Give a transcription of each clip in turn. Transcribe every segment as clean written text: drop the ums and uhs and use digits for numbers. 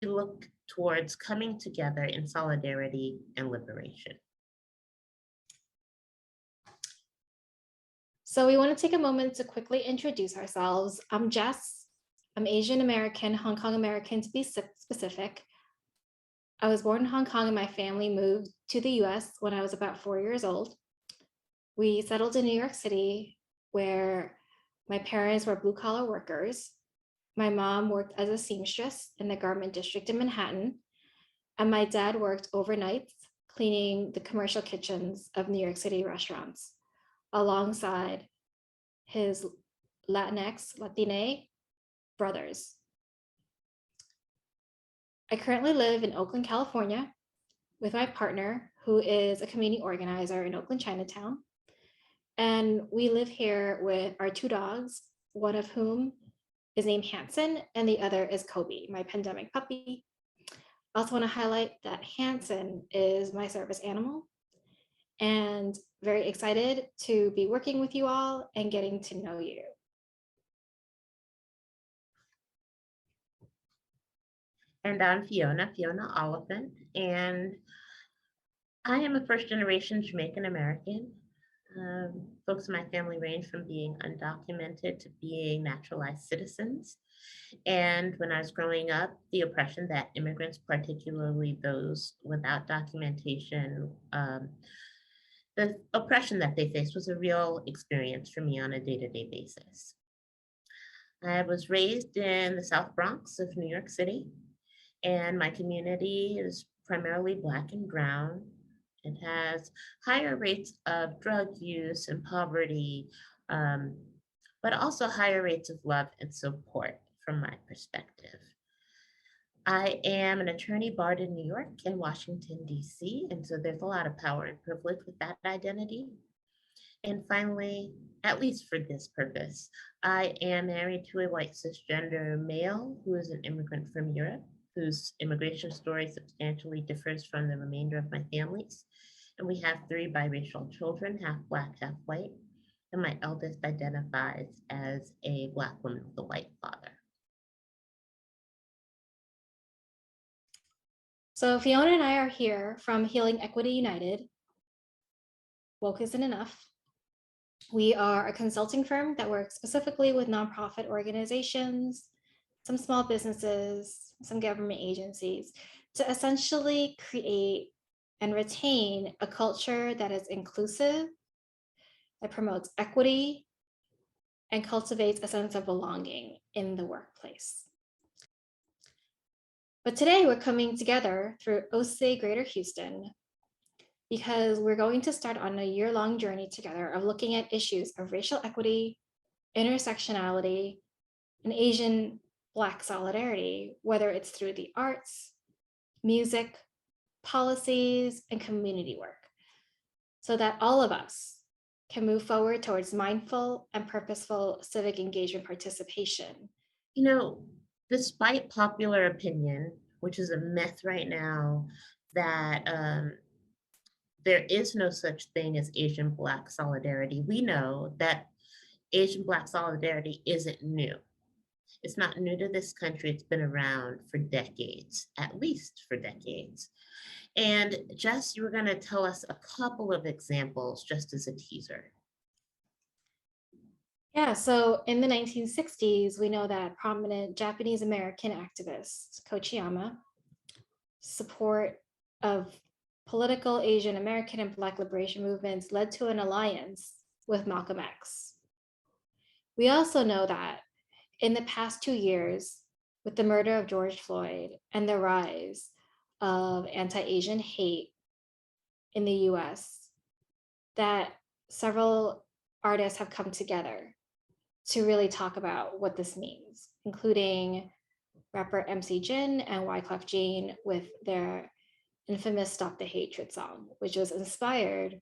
look towards coming together in solidarity and liberation. So we want to take a moment to quickly introduce ourselves. I'm Jess. I'm Asian American, Hong Kong American to be specific. I was born in Hong Kong and my family moved to the US when I was about 4 years old. We settled in New York City where my parents were blue-collar workers. My mom worked as a seamstress in the garment district in Manhattan, and my dad worked overnights cleaning the commercial kitchens of New York City restaurants alongside his Latine brothers. I currently live in Oakland, California with my partner, who is a community organizer in Oakland, Chinatown. And we live here with our 2 dogs, one of whom is named Hanson and the other is Kobe, my pandemic puppy. I also want to highlight that Hanson is my service animal, and very excited to be working with you all and getting to know you. And I'm Fiona Oliphant, and I am a first-generation Jamaican American. Folks in my family range from being undocumented to being naturalized citizens. And when I was growing up, the oppression that immigrants, particularly those without documentation, the oppression that they faced was a real experience for me on a day-to-day basis. I was raised in the South Bronx of New York City, and my community is primarily Black and brown. It has higher rates of drug use and poverty, but also higher rates of love and support from my perspective. I am an attorney barred in New York and Washington, D.C., and so there's a lot of power and privilege with that identity. And finally, at least for this purpose, I am married to a white cisgender male who is an immigrant from Europe, whose immigration story substantially differs from the remainder of my family's. And we have 3 biracial children, half Black, half white. And my eldest identifies as a Black woman with a white father. So Fiona and I are here from Healing Equity United. Woke isn't enough. We are a consulting firm that works specifically with nonprofit organizations, some small businesses, some government agencies, to essentially create and retain a culture that is inclusive, that promotes equity, and cultivates a sense of belonging in the workplace. But today we're coming together through OSA Greater Houston because we're going to start on a year-long journey together of looking at issues of racial equity, intersectionality, and Asian Black solidarity, whether it's through the arts, music, policies, and community work, so that all of us can move forward towards mindful and purposeful civic engagement participation. You know, despite popular opinion, which is a myth right now, that there is no such thing as Asian Black solidarity, we know that Asian Black solidarity isn't new. It's not new to this country. It's been around for decades, at least for decades. And Jess, you were going to tell us a couple of examples just as a teaser. Yeah, so in the 1960s, we know that prominent Japanese American activist Kochiyama support of political Asian American and Black liberation movements led to an alliance with Malcolm X. We also know that in the past 2 years, with the murder of George Floyd and the rise of anti-Asian hate in the US, that several artists have come together to really talk about what this means, including rapper MC Jin and Wyclef Jean with their infamous Stop the Hatred song, which was inspired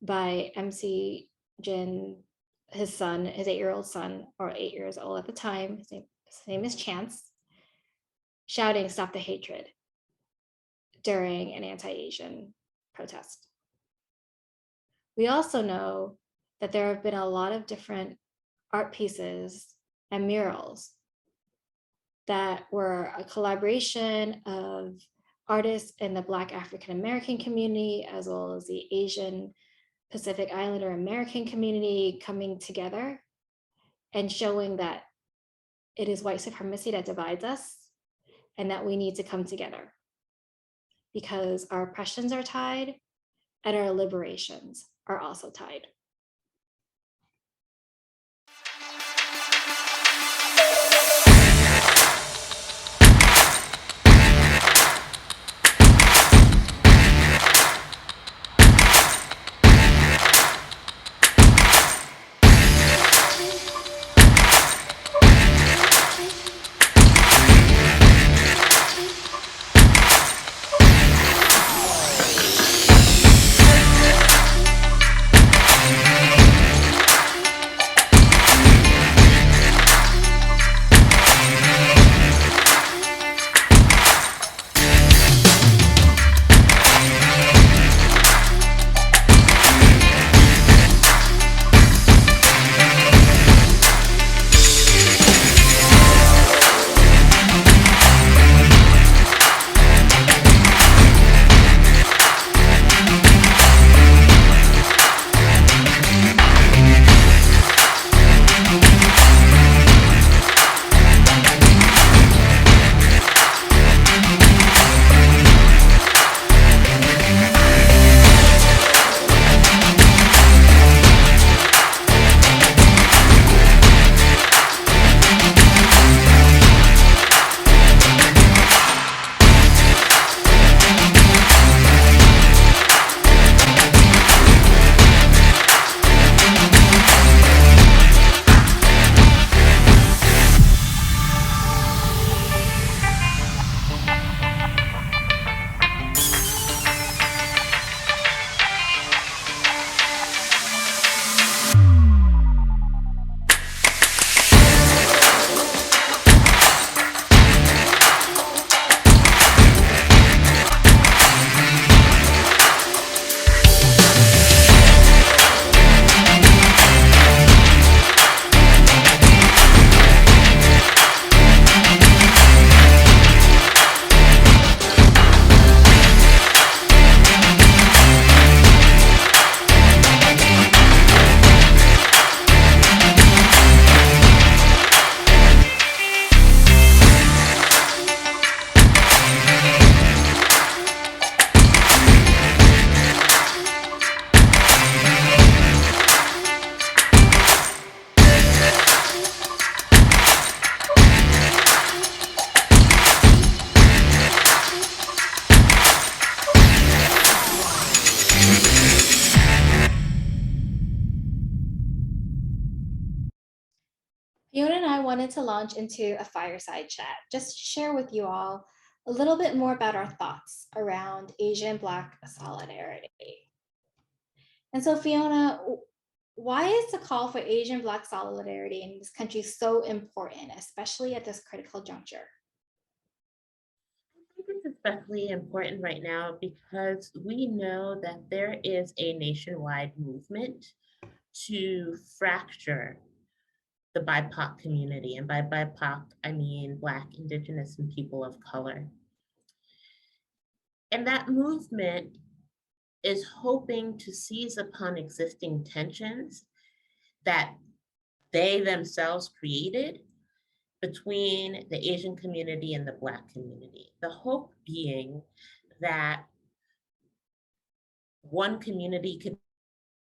by MC Jin, his son, his 8-year-old son, or 8 years old at the time, his name is Chance, shouting Stop the Hatred during an anti-Asian protest. We also know that there have been a lot of different art pieces and murals that were a collaboration of artists in the Black African American community, as well as the Asian Pacific Islander American community coming together and showing that it is white supremacy that divides us and that we need to come together because our oppressions are tied and our liberations are also tied. Fiona and I wanted to launch into a fireside chat just to share with you all a little bit more about our thoughts around Asian Black solidarity. And so, Fiona, why is the call for Asian Black solidarity in this country so important, especially at this critical juncture? I think it's especially important right now because we know that there is a nationwide movement to fracture the BIPOC community. And by BIPOC, I mean Black, Indigenous, and people of color. And that movement is hoping to seize upon existing tensions that they themselves created between the Asian community and the Black community. The hope being that one community could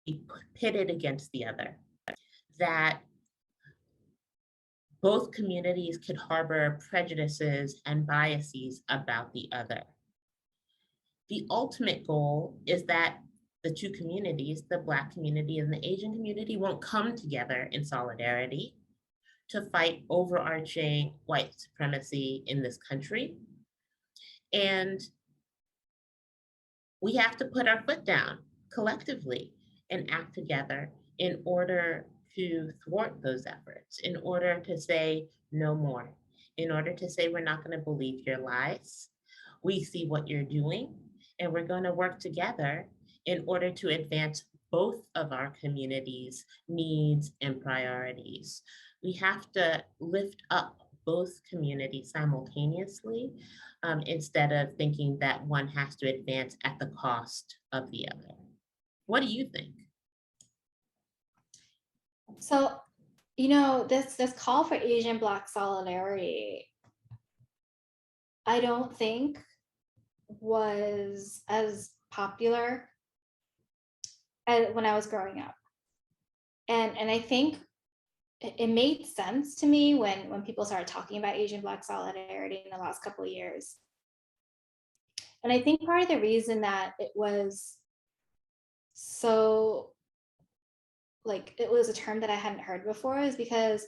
be pitted against the other, that both communities could harbor prejudices and biases about the other. The ultimate goal is that the two communities, the Black community and the Asian community, won't come together in solidarity to fight overarching white supremacy in this country. And we have to put our foot down collectively and act together in order to thwart those efforts, in order to say no more, in order to say we're not going to believe your lies. We see what you're doing, and we're going to work together in order to advance both of our communities' needs and priorities. We have to lift up both communities simultaneously, instead of thinking that one has to advance at the cost of the other. What do you think? So, this call for Asian Black solidarity, I don't think was as popular as when I was growing up. And I think it made sense to me when people started talking about Asian Black solidarity in the last couple of years. And I think part of the reason that it was so, like, it was a term that I hadn't heard before is because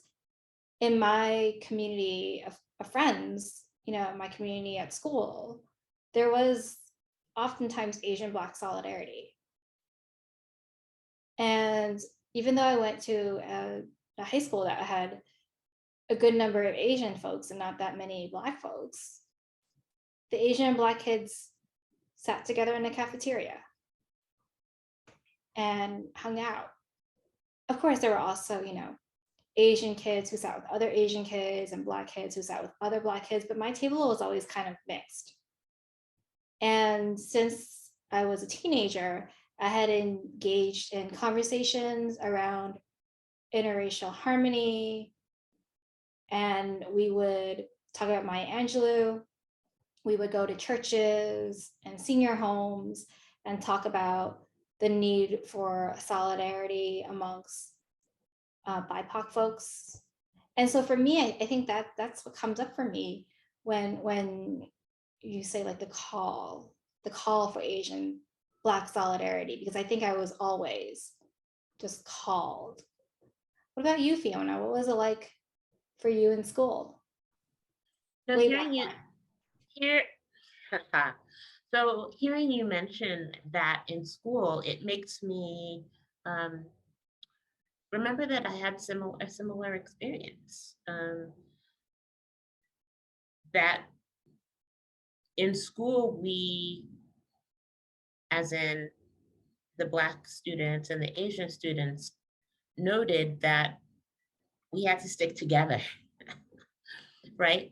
in my community of friends, my community at school, there was oftentimes Asian Black solidarity. And even though I went to a high school that had a good number of Asian folks and not that many Black folks, the Asian and Black kids sat together in the cafeteria and hung out. Of course, there were also, Asian kids who sat with other Asian kids and Black kids who sat with other Black kids, but my table was always kind of mixed. And since I was a teenager, I had engaged in conversations around interracial harmony, and we would talk about Maya Angelou. We would go to churches and senior homes and talk about the need for solidarity amongst BIPOC folks. And so for me, I think that's what comes up for me when you say like the call for Asian Black solidarity, because I think I was always just called. What about you, Fiona? What was it like for you in school? So Way back hearing you when. here, so hearing you mention that in school, it makes me um, remember that I had a similar experience. That in school, we, as in the Black students and the Asian students, noted that we had to stick together, right?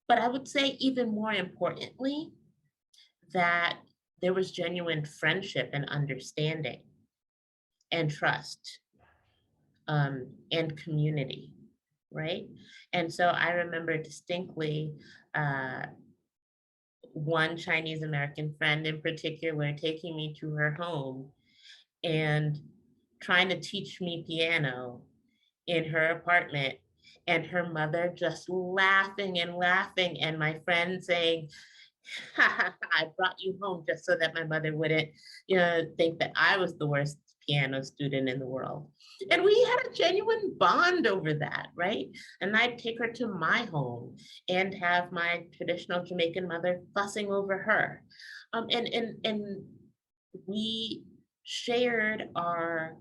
But I would say, even more importantly, that there was genuine friendship and understanding and trust, and community, right? And so I remember distinctly uh, one Chinese American friend in particular taking me to her home and trying to teach me piano in her apartment, and her mother just laughing and laughing, and my friend saying, I brought you home just so that my mother wouldn't, think that I was the worst piano student in the world. And we had a genuine bond over that, right? And I'd take her to my home and have my traditional Jamaican mother fussing over her. And we shared our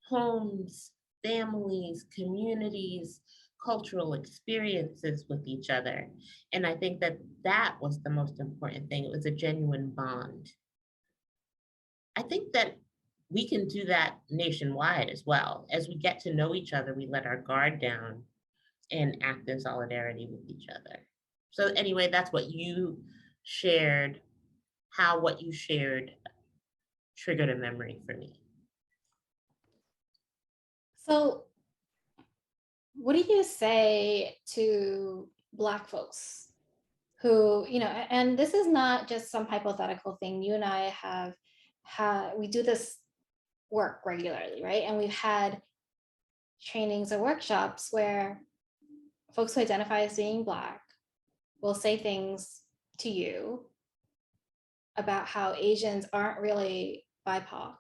homes, families, communities, cultural experiences with each other. And I think that that was the most important thing. It was a genuine bond. I think that we can do that nationwide as well. As we get to know each other, we let our guard down and act in solidarity with each other. So, anyway, that's what you shared, how what you shared triggered a memory for me. So what do you say to Black folks who, and this is not just some hypothetical thing. You and I we do this work regularly, right? And we've had trainings or workshops where folks who identify as being Black will say things to you about how Asians aren't really BIPOC,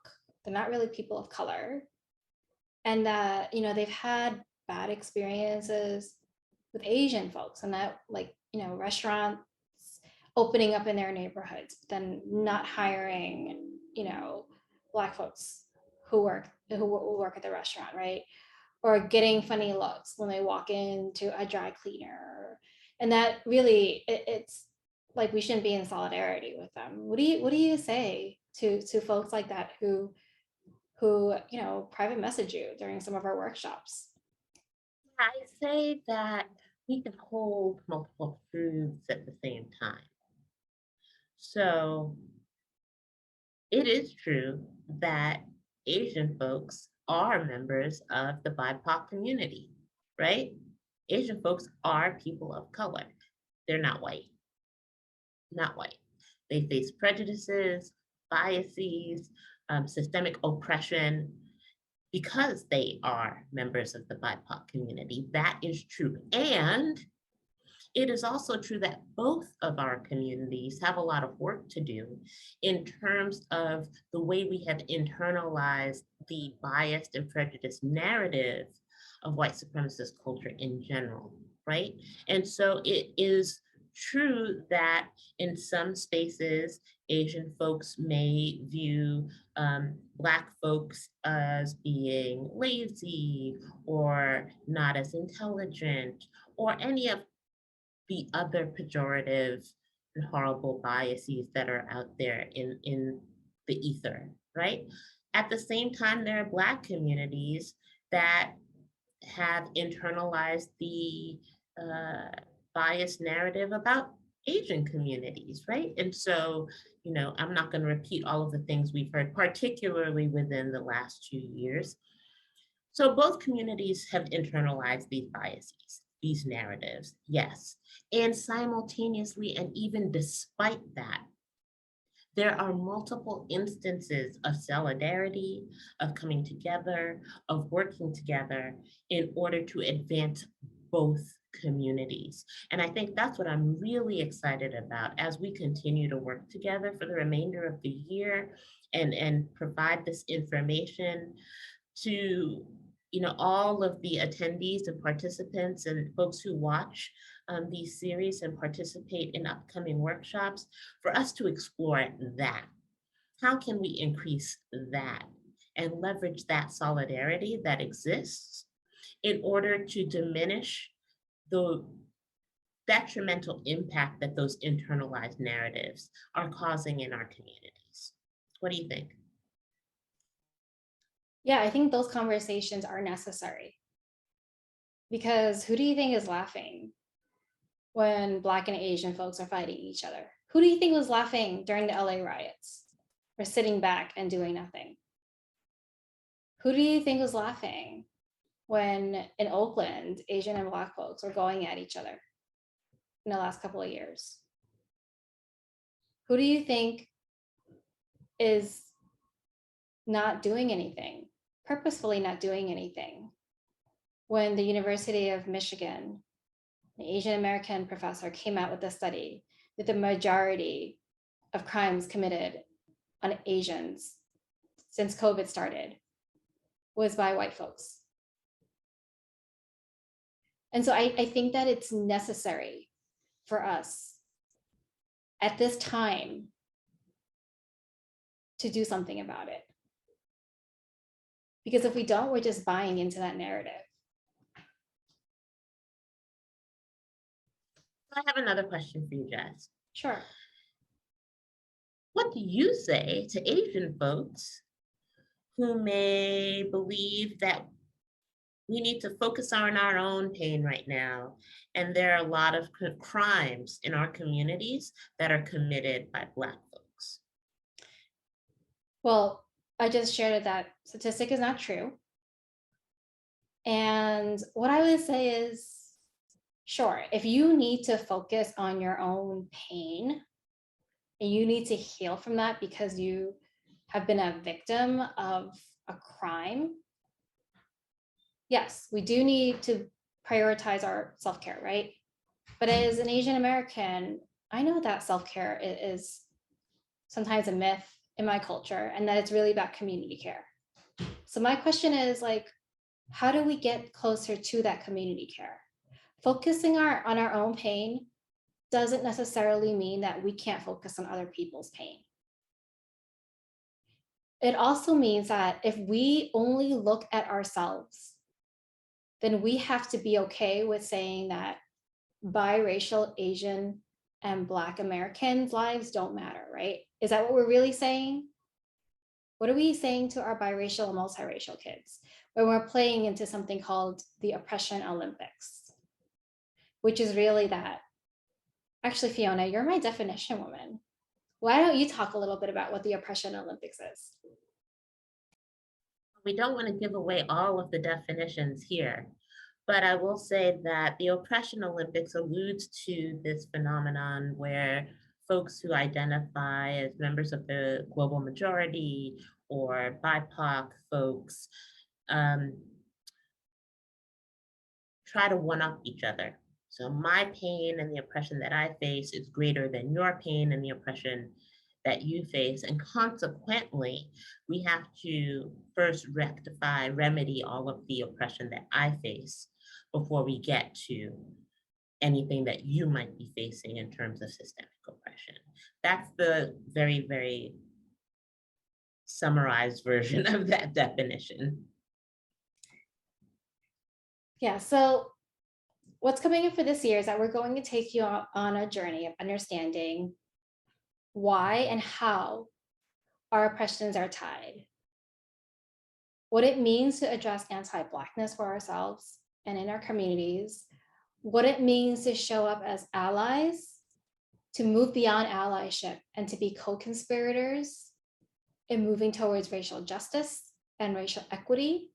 they're not really people of color, and that, they've had bad experiences with Asian folks, and that, like, restaurants opening up in their neighborhoods, but then not hiring, Black folks who work at the restaurant, right? Or getting funny looks when they walk into a dry cleaner. And that really, it's like we shouldn't be in solidarity with them. What do you say to folks like that who private message you during some of our workshops? I say that we can hold multiple truths at the same time. So it is true that Asian folks are members of the BIPOC community, right? Asian folks are people of color. They're not white, not white. They face prejudices, biases, systemic oppression because they are members of the BIPOC community. That is true. And it is also true that both of our communities have a lot of work to do in terms of the way we have internalized the biased and prejudiced narrative of white supremacist culture in general, right? And so it is true that in some spaces, Asian folks may view Black folks as being lazy or not as intelligent or any of the other pejorative and horrible biases that are out there in the ether, right? At the same time, there are Black communities that have internalized the biased narrative about Asian communities, right? And so, I'm not going to repeat all of the things we've heard, particularly within the last 2 years. So both communities have internalized these biases, these narratives, yes. And simultaneously, and even despite that, there are multiple instances of solidarity, of coming together, of working together in order to advance both communities. And I think that's what I'm really excited about as we continue to work together for the remainder of the year and provide this information to all of the attendees and participants and folks who watch these series and participate in upcoming workshops, for us to explore that. How can we increase that and leverage that solidarity that exists in order to diminish the detrimental impact that those internalized narratives are causing in our communities? What do you think? Yeah, I think those conversations are necessary, because who do you think is laughing when Black and Asian folks are fighting each other? Who do you think was laughing during the LA riots or sitting back and doing nothing? Who do you think was laughing when in Oakland, Asian and Black folks were going at each other in the last couple of years? Who do you think is not doing anything, purposefully not doing anything, when the University of Michigan, an Asian American professor, came out with a study that the majority of crimes committed on Asians since COVID started was by white folks? And so I think that it's necessary for us at this time to do something about it. Because if we don't, we're just buying into that narrative. I have another question for you, Jess. Sure. What do you say to Asian folks who may believe that we need to focus on our own pain right now, and there are a lot of crimes in our communities that are committed by Black folks? Well, I just shared that statistic is not true. And what I would say is, sure, if you need to focus on your own pain and you need to heal from that because you have been a victim of a crime, yes, we do need to prioritize our self-care, right? But as an Asian American, I know that self-care is sometimes a myth in my culture, and that it's really about community care. So my question is, like, how do we get closer to that community care? Focusing on our own pain doesn't necessarily mean that we can't focus on other people's pain. It also means that if we only look at ourselves, then we have to be okay with saying that biracial Asian and Black Americans' lives don't matter, right? Is that what we're really saying? What are we saying to our biracial and multiracial kids when we're playing into something called the oppression Olympics? which is really that. Actually, Fiona, you're my definition woman. Why don't you talk a little bit about what the Oppression Olympics is? We don't want to give away all of the definitions here, but I will say that the Oppression Olympics alludes to this phenomenon where folks who identify as members of the global majority or BIPOC folks um, try to one up each other. So my pain and the oppression that I face is greater than your pain and the oppression that you face. And consequently, we have to first rectify, remedy all of the oppression that I face before we get to anything that you might be facing in terms of systemic oppression. That's the very, very summarized version of that definition. Yeah, so what's coming up for this year is that we're going to take you on a journey of understanding why and how our oppressions are tied, what it means to address anti-Blackness for ourselves and in our communities, what it means to show up as allies, to move beyond allyship and to be co-conspirators in moving towards racial justice and racial equity.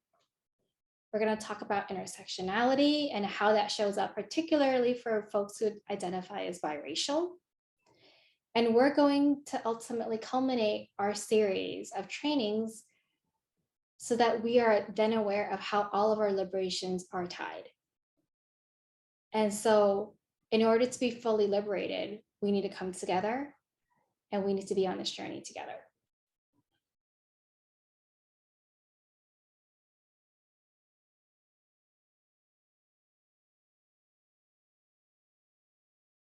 We're going to talk about intersectionality and how that shows up, particularly for folks who identify as biracial. And we're going to ultimately culminate our series of trainings so that we are then aware of how all of our liberations are tied. And so in order to be fully liberated, we need to come together and we need to be on this journey together.